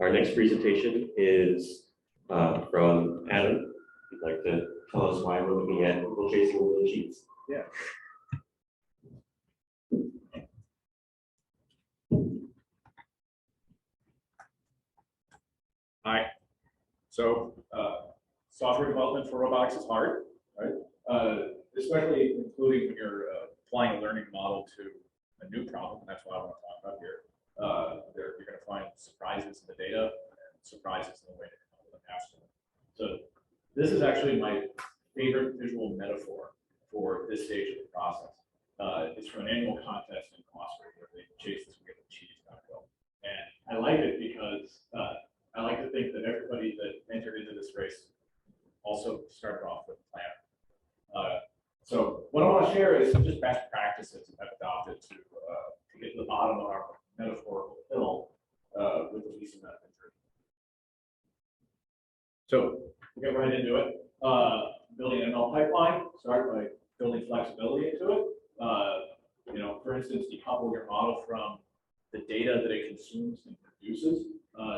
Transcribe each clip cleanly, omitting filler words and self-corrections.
Our next presentation is from Adam. You'd like to tell us why we're looking at people chasing wooden sheets? Yeah. Hi. So software development for robotics is hard, right? Especially including when you're applying a learning model to a new problem. That's what I want to talk about here. You're going to find surprises in the data and surprises in the way to come up with an answer. So this is actually my favorite visual metaphor for this stage of the process. It's from an annual contest in Austria where they chase this wheel of cheese downhill. And I like it because I like to think that everybody that entered into this race also started off with a plan. So what I want to share is just best practices I've adopted to get to the bottom of our metaphorical hill with the least amount of injury. So we'll get right into it. Building an ML pipeline, start by building flexibility into it. For instance, decouple your model from the data that it consumes and produces.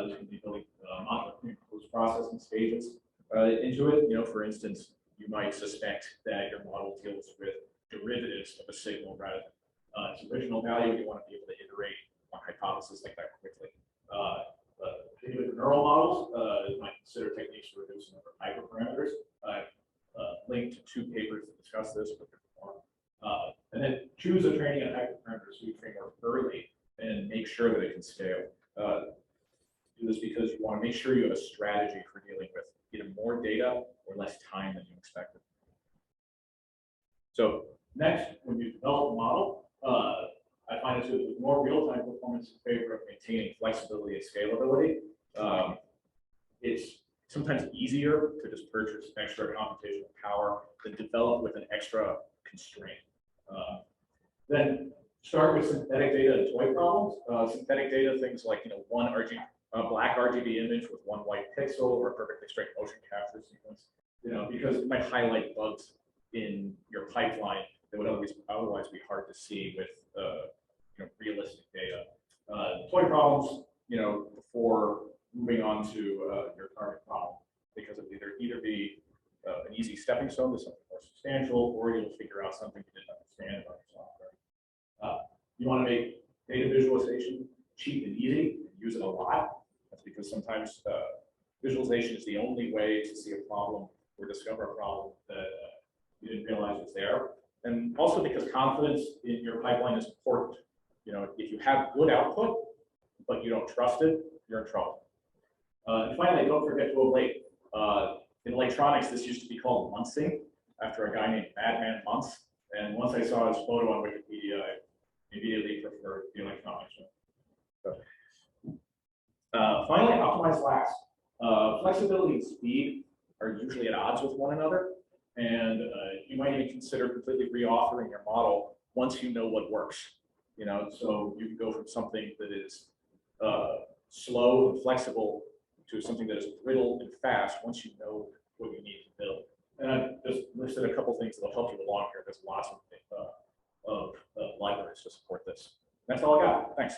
This can be building modular post-processing stages into it. For instance, you might suspect that your model deals with derivatives of a signal rather than its original value. You want to be able to iterate on hypotheses like that quickly. Particularly for neural models, you might consider techniques to reduce the number of hyperparameters. I've linked to 2 papers that discuss this, but more. And then choose a training and hyperparameter suite framework early and make sure that it can scale. Do this because you want to make sure you have a strategy for dealing with either more data or less time than you expected. So next, when you develop a model, I find it with more real-time performance in favor of maintaining flexibility and scalability. It's sometimes easier to just purchase extra computational power than develop with an extra constraint. Then start with synthetic data and toy problems. Synthetic data, things like one black RGB image with one white pixel or a perfectly straight motion capture sequence. Because it might highlight bugs in your pipeline that would otherwise be hard to see with realistic data. Toy problems, before moving on to your target problem, because it will either be an easy stepping stone to something more substantial, or you'll figure out something you didn't understand about your software. You want to make data visualization cheap and easy, and use it a lot. That's because sometimes visualization is the only way to see a problem or discover a problem that you didn't realize was there. And also because confidence in your pipeline is important. If you have good output, but you don't trust it, you're in trouble. And finally, don't forget to ablate. In electronics, this used to be called muncing, after a guy named Madman Muntz. And once I saw his photo on Wikipedia, I immediately preferred the electronics one. Finally, optimize last. Flexibility and speed are usually at odds with one another. And you might even consider completely reauthoring your model once you know what works. So you can go from something that is slow and flexible to something that is brittle and fast once you know what you need to build. And I just listed a couple things that will help you along here. There's lots of libraries to support this. That's all I got. Thanks.